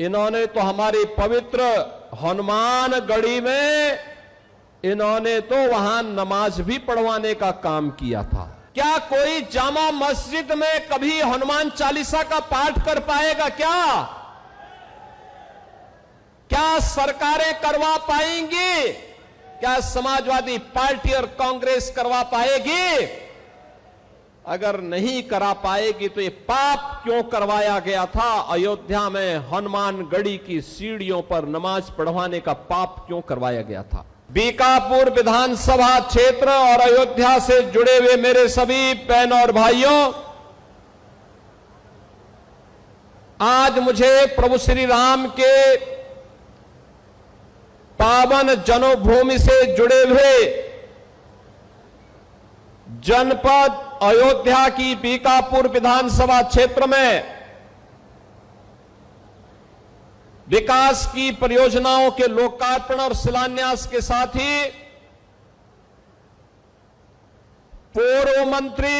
इन्होंने तो हमारी पवित्र हनुमानगढ़ी में इन्होंने तो वहां नमाज भी पढ़वाने का काम किया था। क्या कोई जामा मस्जिद में कभी हनुमान चालीसा का पाठ कर पाएगा? क्या सरकारें करवा पाएंगी? क्या समाजवादी पार्टी और कांग्रेस करवा पाएगी? अगर नहीं करा पाएगी तो ये पाप क्यों करवाया गया था? अयोध्या में हनुमानगढ़ी की सीढ़ियों पर नमाज पढ़वाने का पाप क्यों करवाया गया था? बीकापुर विधानसभा क्षेत्र और अयोध्या से जुड़े हुए मेरे सभी बहनों और भाइयों, आज मुझे प्रभु श्री राम के पावन जन्मभूमि से जुड़े हुए जनपद अयोध्या की बीकापुर विधानसभा क्षेत्र में विकास की परियोजनाओं के लोकार्पण और शिलान्यास के साथ ही पूर्व मंत्री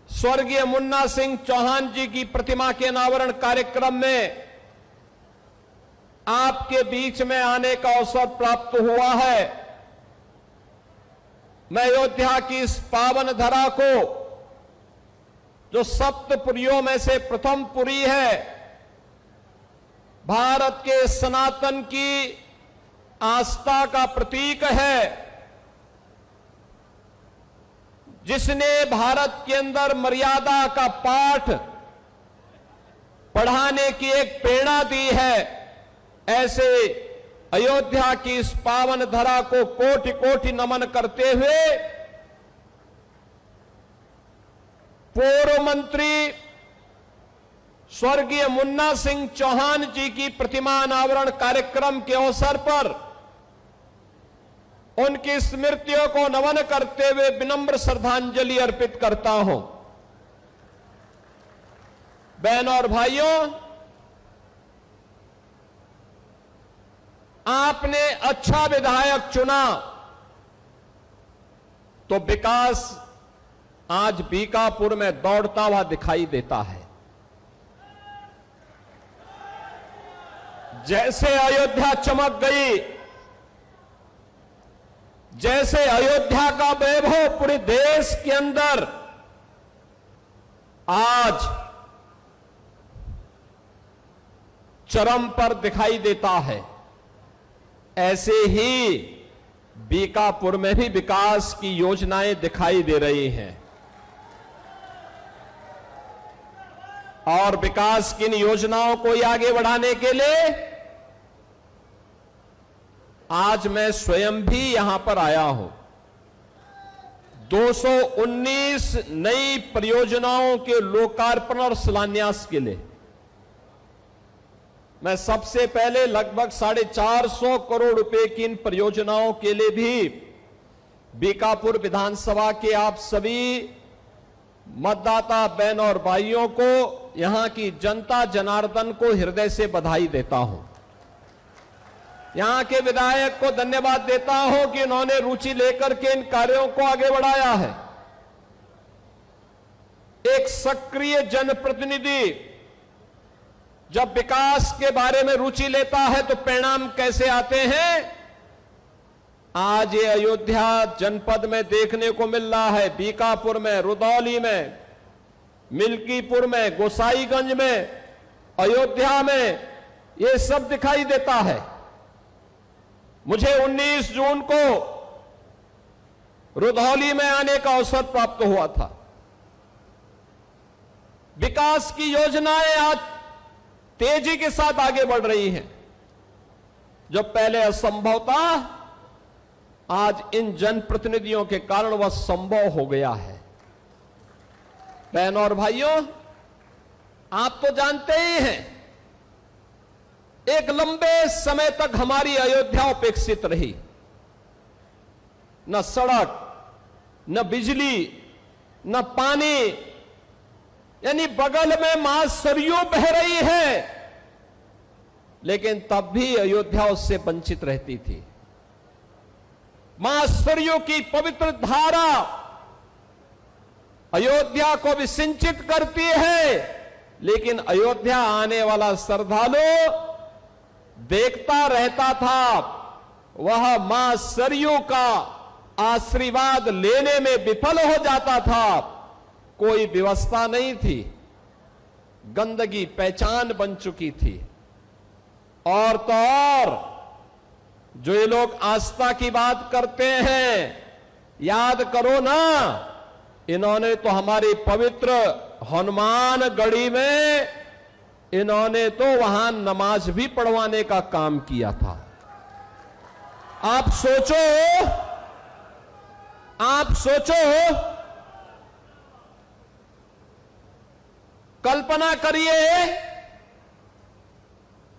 स्वर्गीय मुन्ना सिंह चौहान जी की प्रतिमा के अनावरण कार्यक्रम में आपके बीच में आने का अवसर प्राप्त हुआ है। मैं अयोध्या की इस पावन धरा को, जो सप्तपुरियों में से प्रथम पुरी है, भारत के सनातन की आस्था का प्रतीक है, जिसने भारत के अंदर मर्यादा का पाठ पढ़ाने की एक प्रेरणा दी है, ऐसे अयोध्या की इस पावन धरा को कोटि कोटि नमन करते हुए पूर्व मंत्री स्वर्गीय मुन्ना सिंह चौहान जी की प्रतिमा अनावरण कार्यक्रम के अवसर पर उनकी स्मृतियों को नमन करते हुए विनम्र श्रद्धांजलि अर्पित करता हूं। बहनों और भाइयों, आपने अच्छा विधायक चुना तो विकास आज बीकापुर में दौड़ता हुआ दिखाई देता है। जैसे अयोध्या चमक गई, जैसे अयोध्या का वैभव पूरे देश के अंदर आज चरम पर दिखाई देता है, ऐसे ही बीकापुर में भी विकास की योजनाएं दिखाई दे रही हैं। और विकास की इन योजनाओं को आगे बढ़ाने के लिए आज मैं स्वयं भी यहां पर आया हूं। 219 नई परियोजनाओं के लोकार्पण और शिलान्यास के लिए मैं सबसे पहले लगभग 450 करोड़ रुपए की इन परियोजनाओं के लिए भी बीकापुर विधानसभा के आप सभी मतदाता बहनों और भाइयों को, यहां की जनता जनार्दन को हृदय से बधाई देता हूं। यहां के विधायक को धन्यवाद देता हूं कि उन्होंने रुचि लेकर के इन कार्यों को आगे बढ़ाया है। एक सक्रिय जनप्रतिनिधि जब विकास के बारे में रुचि लेता है तो परिणाम कैसे आते हैं, आज ये अयोध्या जनपद में देखने को मिल रहा है। बीकापुर में, रुदौली में, मिल्कीपुर में, गोसाईगंज में, अयोध्या में, ये सब दिखाई देता है। मुझे 19 जून को रुदौली में आने का अवसर प्राप्त हुआ था। विकास की योजनाएं आज तेजी के साथ आगे बढ़ रही हैं। जो पहले असंभव था, आज इन जनप्रतिनिधियों के कारण वह संभव हो गया है। बहनों और भाइयों, आप तो जानते ही हैं, एक लंबे समय तक हमारी अयोध्या उपेक्षित रही। न सड़क, न बिजली, न पानी, यानी बगल में मां सरयू बह रही है, लेकिन तब भी अयोध्या उससे वंचित रहती थी। मां सरयू की पवित्र धारा अयोध्या को भी सिंचित करती है, लेकिन अयोध्या आने वाला श्रद्धालु देखता रहता था, वह मां सरयू का आशीर्वाद लेने में विफल हो जाता था। कोई व्यवस्था नहीं थी, गंदगी पहचान बन चुकी थी। और तो और जो ये लोग आस्था की बात करते हैं, याद करो ना, इन्होंने तो हमारी पवित्र हनुमानगढ़ी में इन्होंने तो वहां नमाज भी पढ़वाने का काम किया था। आप सोचो, कल्पना करिए,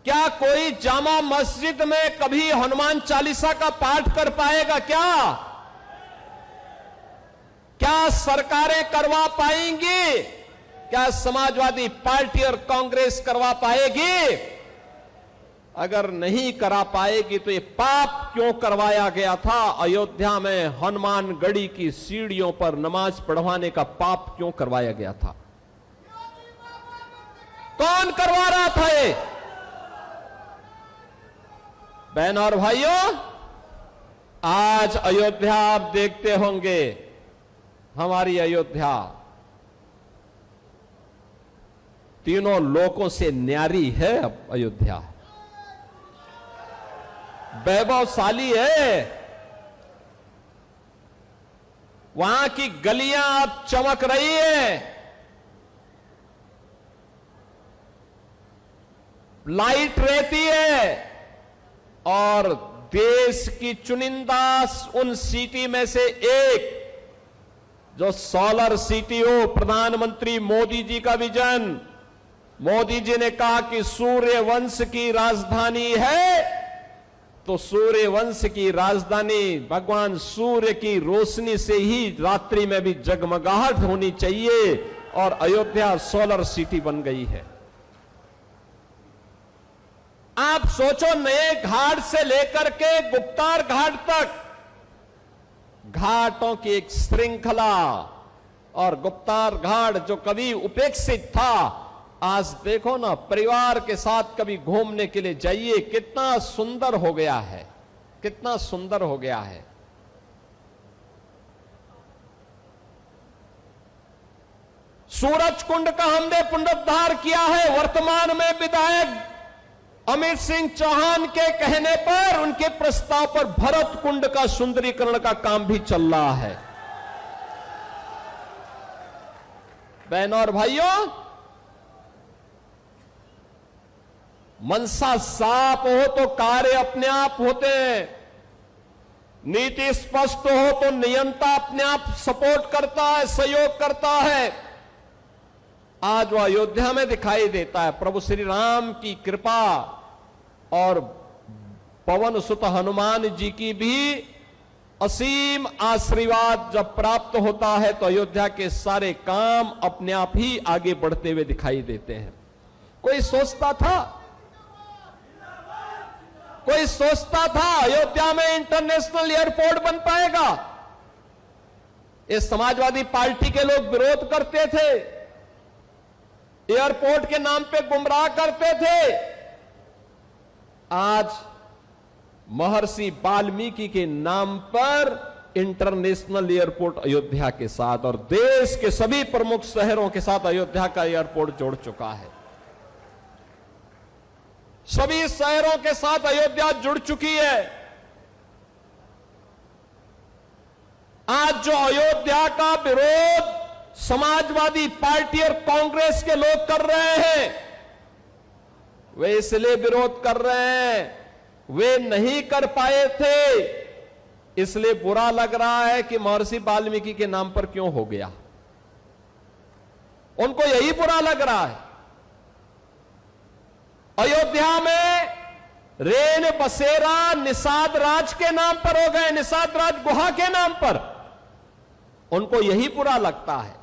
क्या कोई जामा मस्जिद में कभी हनुमान चालीसा का पाठ कर पाएगा? क्या सरकारें करवा पाएंगी? क्या समाजवादी पार्टी और कांग्रेस करवा पाएगी? अगर नहीं करा पाएगी तो ये पाप क्यों करवाया गया था? अयोध्या में हनुमानगढ़ी की सीढ़ियों पर नमाज पढ़वाने का पाप क्यों करवाया गया था? कौन करवा रहा था ये? बहनों और भाइयों, आज अयोध्या आप देखते होंगे, हमारी अयोध्या तीनों लोकों से न्यारी है। अब अयोध्या वैभवशाली है। वहां की गलियां अब चमक रही है, लाइट रहती है, और देश की चुनिंदा उन सिटी में से एक जो सोलर सिटी हो, प्रधानमंत्री मोदी जी का विजन। मोदी जी ने कहा कि सूर्य वंश की राजधानी है, तो सूर्य वंश की राजधानी भगवान सूर्य की रोशनी से ही रात्रि में भी जगमगाहट होनी चाहिए, और अयोध्या सोलर सिटी बन गई है। आप सोचो, नए घाट से लेकर के गुप्तार घाट तक घाटों की एक श्रृंखला, और गुप्तार घाट जो कभी उपेक्षित था, आज देखो ना, परिवार के साथ कभी घूमने के लिए जाइए, कितना सुंदर हो गया है, कितना सुंदर हो गया है। सूरज कुंड का हमने पुनरुद्धार किया है। वर्तमान में विधायक अमित सिंह चौहान के कहने पर, उनके प्रस्ताव पर भरत कुंड का सुंदरीकरण का काम भी चल रहा है। बहनों और भाइयों, मनसा साफ हो तो कार्य अपने आप होते हैं, नीति स्पष्ट हो तो नियंता अपने आप सपोर्ट करता है, सहयोग करता है। आज वो अयोध्या में दिखाई देता है। प्रभु श्री राम की कृपा और पवन सुत हनुमान जी की भी असीम आशीर्वाद जब प्राप्त होता है, तो अयोध्या के सारे काम अपने आप ही आगे बढ़ते हुए दिखाई देते हैं। कोई सोचता था अयोध्या में इंटरनेशनल एयरपोर्ट बन पाएगा? ये समाजवादी पार्टी के लोग विरोध करते थे, एयरपोर्ट के नाम पे गुमराह करते थे। आज महर्षि वाल्मीकि के नाम पर इंटरनेशनल एयरपोर्ट अयोध्या के साथ, और देश के सभी प्रमुख शहरों के साथ अयोध्या का एयरपोर्ट जोड़ चुका है। सभी शहरों के साथ अयोध्या जुड़ चुकी है। आज जो अयोध्या का विरोध समाजवादी पार्टी और कांग्रेस के लोग कर रहे हैं, वे इसलिए विरोध कर रहे हैं, वे नहीं कर पाए थे, इसलिए बुरा लग रहा है कि महर्षि वाल्मीकि के नाम पर क्यों हो गया। उनको यही बुरा लग रहा है। अयोध्या में रेन बसेरा निषाद राज के नाम पर हो गए, निषाद राज गुहा के नाम पर। उनको यही बुरा लगता है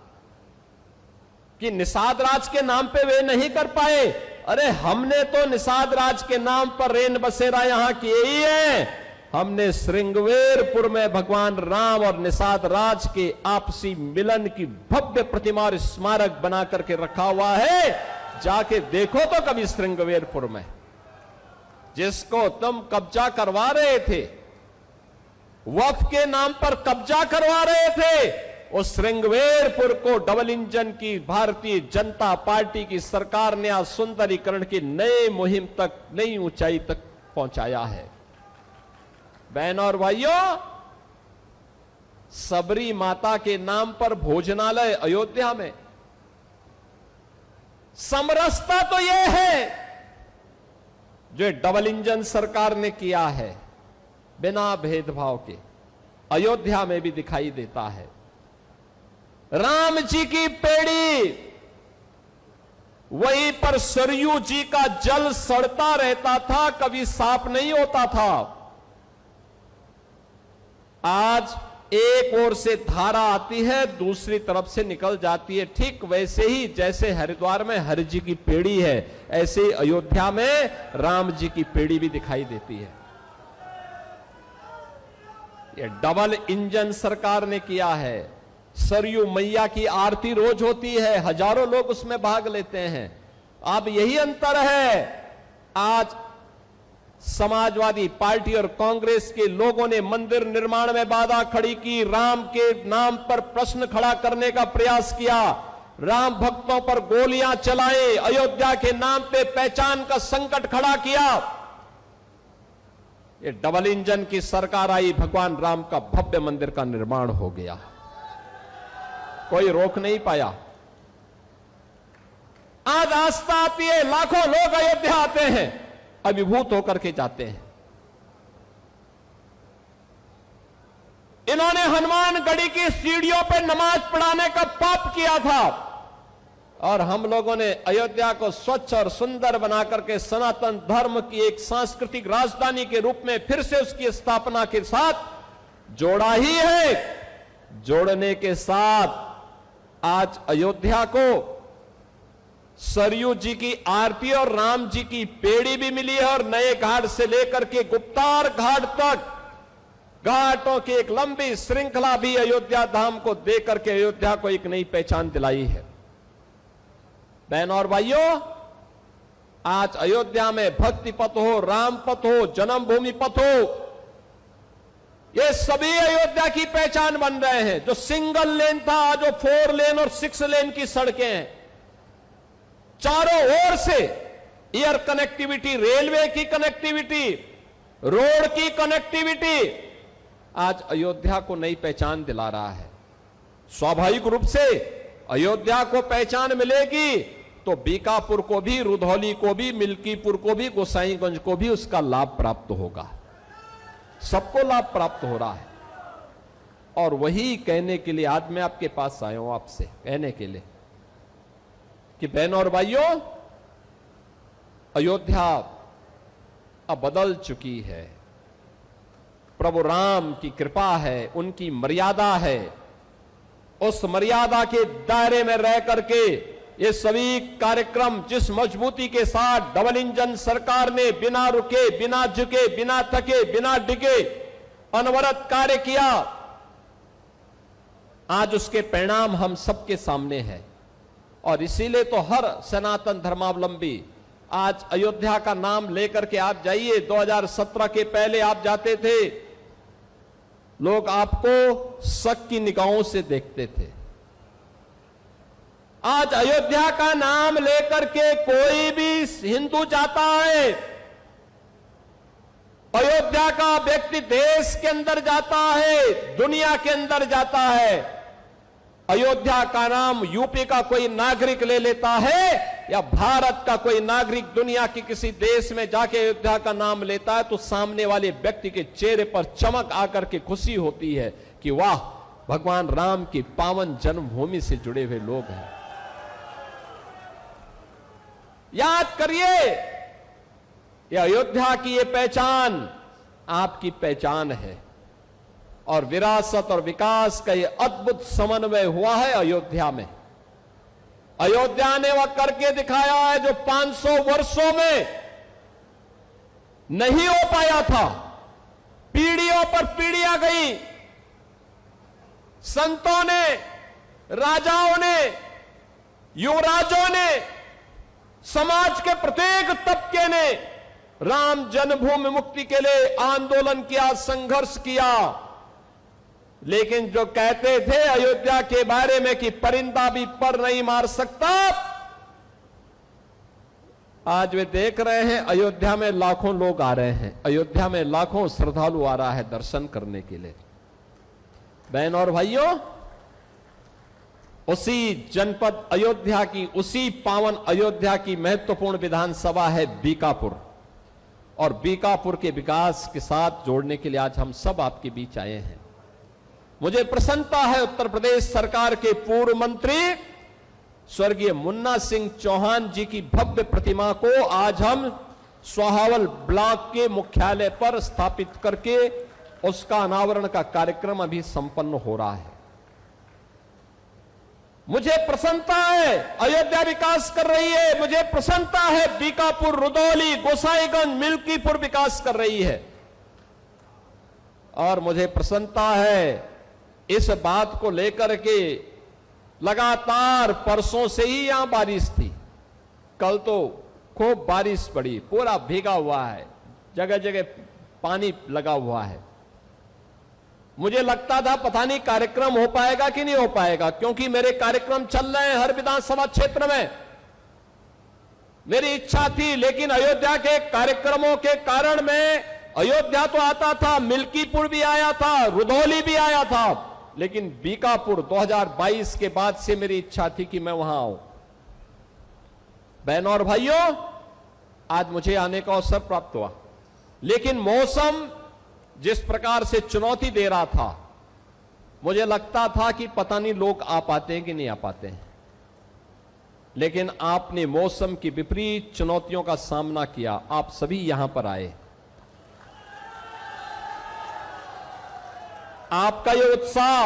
कि निषाद राज के नाम पे वे नहीं कर पाए। अरे हमने तो निषाद राज के नाम पर रेन बसेरा यहां किए ही है। हमने श्रृंगवेरपुर में भगवान राम और निषाद राज के आपसी मिलन की भव्य प्रतिमा और स्मारक बना करके रखा हुआ है। जाके देखो तो कभी श्रृंगवेरपुर में, जिसको तुम कब्जा करवा रहे थे, वक्फ के नाम पर कब्जा करवा रहे थे, उस श्रृंगवेरपुर को डबल इंजन की भारतीय जनता पार्टी की सरकार ने आज सुंदरीकरण की नई मुहिम तक, नई ऊंचाई तक पहुंचाया है। बहनों और भाइयों, सबरी माता के नाम पर भोजनालय अयोध्या में, समरसता तो यह है जो डबल इंजन सरकार ने किया है, बिना भेदभाव के अयोध्या में भी दिखाई देता है। राम जी की पेड़ी, वहीं पर सरयू जी का जल सड़ता रहता था, कभी साफ नहीं होता था। आज एक ओर से धारा आती है, दूसरी तरफ से निकल जाती है। ठीक वैसे ही जैसे हरिद्वार में हरि जी की पेड़ी है, ऐसे ही अयोध्या में राम जी की पेड़ी भी दिखाई देती है। ये डबल इंजन सरकार ने किया है। सरयू मैया की आरती रोज होती है, हजारों लोग उसमें भाग लेते हैं। अब यही अंतर है, आज समाजवादी पार्टी और कांग्रेस के लोगों ने मंदिर निर्माण में बाधा खड़ी की, राम के नाम पर प्रश्न खड़ा करने का प्रयास किया, राम भक्तों पर गोलियां चलाई, अयोध्या के नाम पे पहचान का संकट खड़ा किया। ये डबल इंजन की सरकार आई, भगवान राम का भव्य मंदिर का निर्माण हो गया, कोई रोक नहीं पाया। आज आस्था आती है, लाखों लोग अयोध्या आते हैं, अभिभूत होकर के जाते हैं। इन्होंने हनुमानगढ़ी की सीढ़ियों पर नमाज पढ़ाने का पाप किया था, और हम लोगों ने अयोध्या को स्वच्छ और सुंदर बनाकर के सनातन धर्म की एक सांस्कृतिक राजधानी के रूप में फिर से उसकी स्थापना के साथ जोड़ा ही है। जोड़ने के साथ आज अयोध्या को सरयू जी की आरती और राम जी की पेड़ी भी मिली है, और नए घाट से लेकर के गुप्तार घाट तक घाटों की एक लंबी श्रृंखला भी अयोध्या धाम को देकर के अयोध्या को एक नई पहचान दिलाई है। बहनों और भाइयों, आज अयोध्या में भक्ति पथ हो, राम पथ हो, जन्मभूमि पथ हो, ये सभी अयोध्या की पहचान बन रहे हैं। जो सिंगल लेन था, जो 4 लेन और 6 लेन की सड़कें हैं, चारों ओर से एयर कनेक्टिविटी, रेलवे की कनेक्टिविटी, रोड की कनेक्टिविटी आज अयोध्या को नई पहचान दिला रहा है। स्वाभाविक रूप से अयोध्या को पहचान मिलेगी तो बीकापुर को भी, रुधौली को भी, मिल्कीपुर को भी, गोसाईगंज को भी उसका लाभ प्राप्त होगा। सबको लाभ प्राप्त हो रहा है। और वही कहने के लिए आज मैं आपके पास आया हूं, आपसे कहने के लिए कि बहनों और भाइयों, अयोध्या अब बदल चुकी है। प्रभु राम की कृपा है, उनकी मर्यादा है। उस मर्यादा के दायरे में रह करके ये सभी कार्यक्रम जिस मजबूती के साथ डबल इंजन सरकार ने बिना रुके, बिना झुके, बिना थके, बिना डिगे अनवरत कार्य किया, आज उसके परिणाम हम सबके सामने हैं। और इसीलिए तो हर सनातन धर्मावलंबी आज अयोध्या का नाम लेकर के आप जाइए। 2017 के पहले आप जाते थे, लोग आपको शक की निगाहों से देखते थे। आज अयोध्या का नाम लेकर के कोई भी हिंदू जाता है, अयोध्या का व्यक्ति देश के अंदर जाता है, दुनिया के अंदर जाता है। अयोध्या का नाम यूपी का कोई नागरिक ले लेता है या भारत का कोई नागरिक दुनिया के किसी देश में जाके अयोध्या का नाम लेता है तो सामने वाले व्यक्ति के चेहरे पर चमक आकर के खुशी होती है कि वाह, भगवान राम की पावन जन्मभूमि से जुड़े हुए लोग हैं। याद करिए, ये अयोध्या की ये पहचान आपकी पहचान है, और विरासत और विकास का ये अद्भुत समन्वय हुआ है अयोध्या में। अयोध्या ने वह करके दिखाया है जो 500 वर्षों में नहीं हो पाया था। पीढ़ियों पर पीढ़ियां गई, संतों ने, राजाओं ने, युवराजों ने समाज के प्रत्येक तबके ने राम जन्मभूमि मुक्ति के लिए आंदोलन किया, संघर्ष किया। लेकिन जो कहते थे अयोध्या के बारे में कि परिंदा भी पर नहीं मार सकता, आज वे देख रहे हैं अयोध्या में लाखों लोग आ रहे हैं, अयोध्या में लाखों श्रद्धालु आ रहा है दर्शन करने के लिए। बहन और भाइयों, उसी जनपद अयोध्या की, उसी पावन अयोध्या की महत्वपूर्ण विधानसभा है बीकापुर, और बीकापुर के विकास के साथ जोड़ने के लिए आज हम सब आपके बीच आए हैं। मुझे प्रसन्नता है उत्तर प्रदेश सरकार के पूर्व मंत्री स्वर्गीय मुन्ना सिंह चौहान जी की भव्य प्रतिमा को आज हम स्वाहावल ब्लॉक के मुख्यालय पर स्थापित करके उसका अनावरण का कार्यक्रम अभी संपन्न हो रहा है। मुझे प्रसन्नता है अयोध्या विकास कर रही है, मुझे प्रसन्नता है बीकापुर, रुदौली, गोसाईगंज, मिल्कीपुर विकास कर रही है, और मुझे प्रसन्नता है इस बात को लेकर के लगातार परसों से ही यहां बारिश थी, कल तो खूब बारिश पड़ी, पूरा भीगा हुआ है, जगह जगह पानी लगा हुआ है। मुझे लगता था पता नहीं कार्यक्रम हो पाएगा कि नहीं हो पाएगा, क्योंकि मेरे कार्यक्रम चल रहे हैं हर विधानसभा क्षेत्र में, मेरी इच्छा थी। लेकिन अयोध्या के कार्यक्रमों के कारण मैं अयोध्या तो आता था, मिल्कीपुर भी आया था, रुदौली भी आया था, लेकिन बीकापुर 2022 के बाद से मेरी इच्छा थी कि मैं वहां आऊं। बहनों और भाइयों, आज मुझे आने का अवसर प्राप्त हुआ, लेकिन मौसम जिस प्रकार से चुनौती दे रहा था, मुझे लगता था कि पता नहीं लोग आ पाते हैं कि नहीं आ पाते हैं। लेकिन आपने मौसम की विपरीत चुनौतियों का सामना किया, आप सभी यहां पर आए। आपका ये उत्साह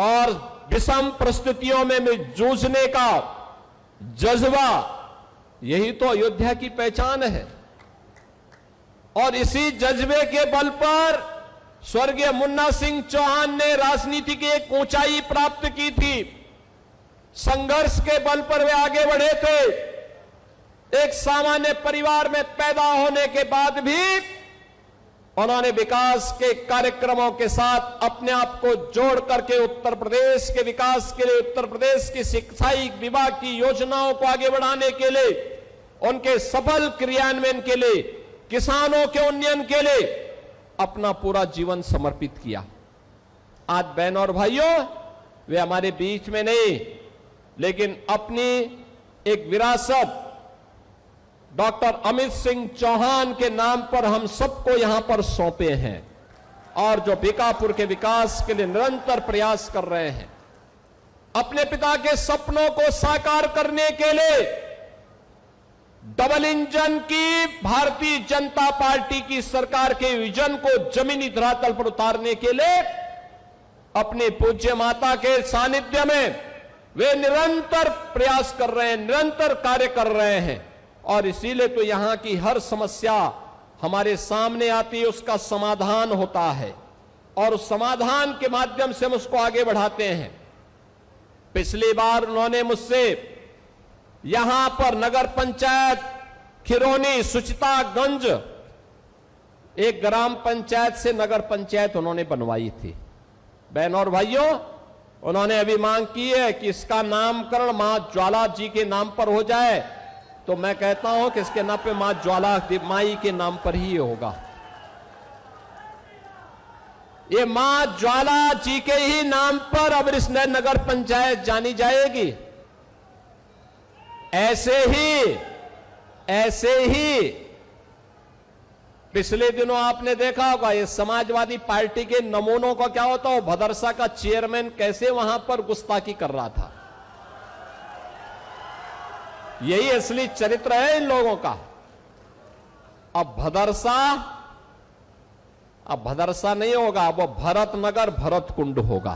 और विषम परिस्थितियों में जूझने का जज्बा, यही तो अयोध्या की पहचान है। और इसी जज्बे के बल पर स्वर्गीय मुन्ना सिंह चौहान ने राजनीति की एक ऊंचाई प्राप्त की थी। संघर्ष के बल पर वे आगे बढ़े थे। एक सामान्य परिवार में पैदा होने के बाद भी उन्होंने विकास के कार्यक्रमों के साथ अपने आप को जोड़ करके उत्तर प्रदेश के विकास के लिए, उत्तर प्रदेश की शिक्षाई विभाग की योजनाओं को आगे बढ़ाने के लिए, उनके सफल क्रियान्वयन के लिए, किसानों के उन्नयन के लिए अपना पूरा जीवन समर्पित किया। आज बहनों और भाइयों, वे हमारे बीच में नहीं, लेकिन अपनी एक विरासत डॉक्टर अमित सिंह चौहान के नाम पर हम सबको यहां पर सौंपे हैं, और जो बीकापुर के विकास के लिए निरंतर प्रयास कर रहे हैं। अपने पिता के सपनों को साकार करने के लिए डबल इंजन की भारतीय जनता पार्टी की सरकार के विजन को जमीनी धरातल पर उतारने के लिए अपने पूज्य माता के सानिध्य में वे निरंतर प्रयास कर रहे हैं, निरंतर कार्य कर रहे हैं। और इसीलिए तो यहां की हर समस्या हमारे सामने आती है, उसका समाधान होता है, और उस समाधान के माध्यम से हम उसको आगे बढ़ाते हैं। पिछली बार उन्होंने मुझसे यहां पर नगर पंचायत खिरोनी सुचितागंज, एक ग्राम पंचायत से नगर पंचायत उन्होंने बनवाई थी। बहनों और भाइयों, उन्होंने अभी मांग की है कि इसका नामकरण मां ज्वाला जी के नाम पर हो जाए, तो मैं कहता हूं कि इसके नाम पे मां ज्वाला माई के नाम पर ही होगा। ये मां ज्वाला जी के ही नाम पर अब इस नगर पंचायत जानी जाएगी। ऐसे ही पिछले दिनों आपने देखा होगा, ये समाजवादी पार्टी के नमूनों का क्या होता है, भदरसा का चेयरमैन कैसे वहां पर गुस्ताखी कर रहा था। यही असली चरित्र है इन लोगों का। अब भदरसा नहीं होगा, वो भरतनगर भरत कुंड होगा।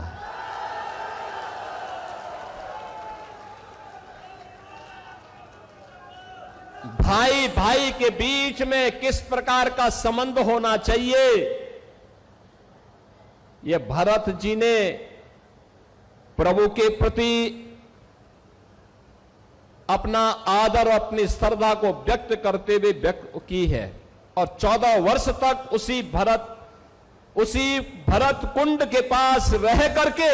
भाई भाई के बीच में किस प्रकार का संबंध होना चाहिए, ये भरत जी ने प्रभु के प्रति अपना आदर और अपनी श्रद्धा को व्यक्त करते हुए व्यक्त की है। और 14 वर्ष तक उसी भरत कुंड के पास रह करके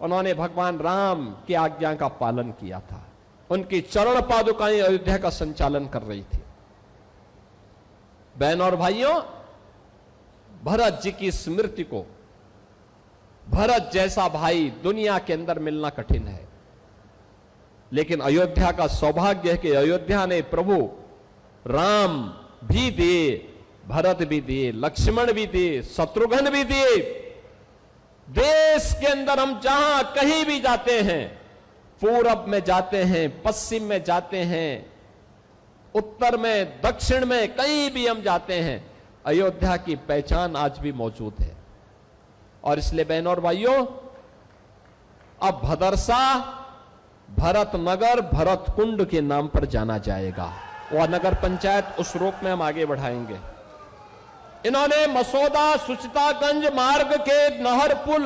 उन्होंने भगवान राम की आज्ञा का पालन किया था। उनकी चरण पादुकाएं अयोध्या का संचालन कर रही थी। बहनों और भाइयों, भरत जी की स्मृति को, भरत जैसा भाई दुनिया के अंदर मिलना कठिन है, लेकिन अयोध्या का सौभाग्य है कि अयोध्या ने प्रभु राम भी दिए, भरत भी दिए, लक्ष्मण भी दिए, शत्रुघ्न भी दिए। देश के अंदर हम जहां कहीं भी जाते हैं, पूरब में जाते हैं, पश्चिम में जाते हैं, उत्तर में, दक्षिण में, कहीं भी हम जाते हैं, अयोध्या की पहचान आज भी मौजूद है। और इसलिए बहनों और भाइयों, अब भदरसा भरत नगर, भरत कुंड के नाम पर जाना जाएगा। वह नगर पंचायत उस रूप में हम आगे बढ़ाएंगे। इन्होंने मसौदा सुचितागंज मार्ग के नहर पुल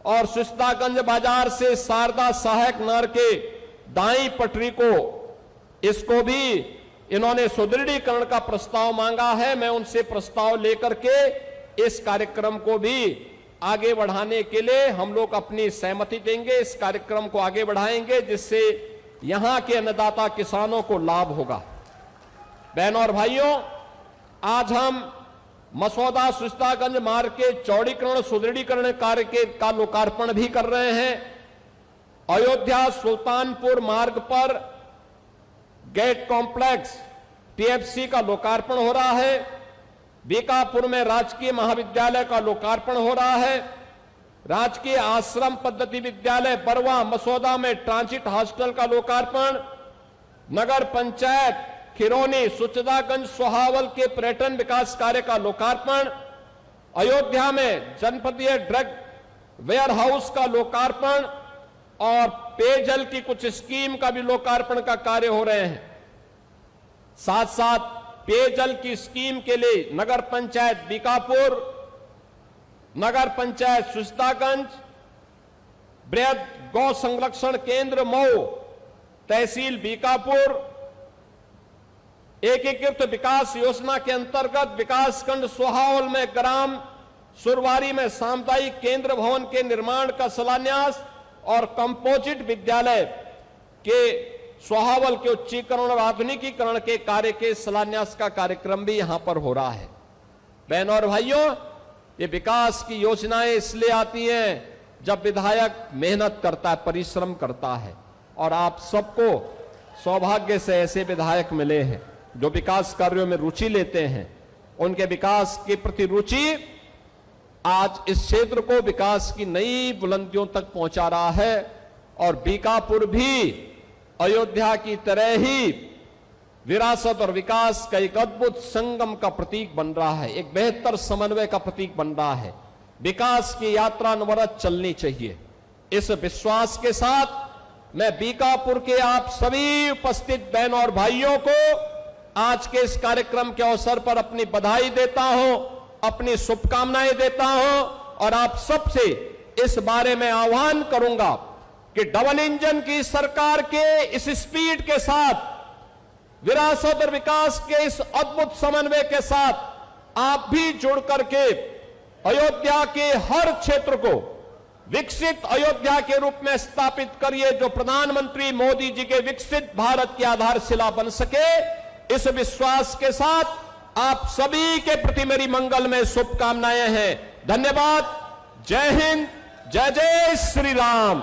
और सुचितागंज बाजार से शारदा सहायक नहर के दाई पटरी को, इसको भी इन्होंने सुदृढ़ीकरण का प्रस्ताव मांगा है। मैं उनसे प्रस्ताव लेकर के इस कार्यक्रम को भी आगे बढ़ाने के लिए हम लोग अपनी सहमति देंगे। इस कार्यक्रम को आगे बढ़ाएंगे जिससे यहां के अन्नदाता किसानों को लाभ होगा। बहनों और भाइयों, आज हम मसौदा सुचितागंज मार्ग के चौड़ीकरण सुदृढ़ीकरण कार्य का लोकार्पण भी कर रहे हैं। अयोध्या सुल्तानपुर मार्ग पर गेट कॉम्प्लेक्स टीएफसी का लोकार्पण हो रहा है। बीकापुर में राजकीय महाविद्यालय का लोकार्पण हो रहा है। राजकीय आश्रम पद्धति विद्यालय बरवा मसौदा में ट्रांजिट हॉस्टल का लोकार्पण। नगर पंचायत खिरौनी सुचितागंज सोहावल के पर्यटन विकास कार्य का लोकार्पण। अयोध्या में जनपदीय ड्रग वेयर हाउस का लोकार्पण और पेयजल की कुछ स्कीम का भी लोकार्पण का कार्य हो रहे हैं। साथ साथ पेयजल की स्कीम के लिए नगर पंचायत बीकापुर, नगर पंचायत सुचितागंज, बृहद गौ संरक्षण केंद्र मऊ, तहसील बीकापुर, एकीकृत विकास योजना के अंतर्गत विकासखंड सोहावल में ग्राम सुरवारी में सामुदायिक केंद्र भवन के निर्माण का शिलान्यास और कंपोजिट विद्यालय के सोहावल के उच्चीकरण और आधुनिकीकरण के कार्य के शिलान्यास का कार्यक्रम भी यहां पर हो रहा है। बहनों और भाइयों, ये विकास की योजनाएं इसलिए आती हैं जब विधायक मेहनत करता है, परिश्रम करता है। और आप सबको सौभाग्य से ऐसे विधायक मिले हैं जो विकास कार्यों में रुचि लेते हैं। उनके विकास के प्रति रुचि आज इस क्षेत्र को विकास की नई बुलंदियों तक पहुंचा रहा है। और बीकापुर भी अयोध्या की तरह ही विरासत और विकास का एक अद्भुत संगम का प्रतीक बन रहा है, एक बेहतर समन्वय का प्रतीक बन रहा है। विकास की यात्रा अनवरत चलनी चाहिए। इस विश्वास के साथ मैं बीकापुर के आप सभी उपस्थित बहनों और भाइयों को आज के इस कार्यक्रम के अवसर पर अपनी बधाई देता हूं, अपनी शुभकामनाएं देता हूं और आप सबसे इस बारे में आह्वान करूंगा कि डबल इंजन की सरकार के इस स्पीड के साथ, विरासत और विकास के इस अद्भुत समन्वय के साथ आप भी जुड़ करके अयोध्या के हर क्षेत्र को विकसित अयोध्या के रूप में स्थापित करिए, जो प्रधानमंत्री मोदी जी के विकसित भारत की आधारशिला बन सके। इस विश्वास के साथ आप सभी के प्रति मेरी मंगलमय शुभकामनाएं हैं। धन्यवाद। जय हिंद, जय जय श्री राम।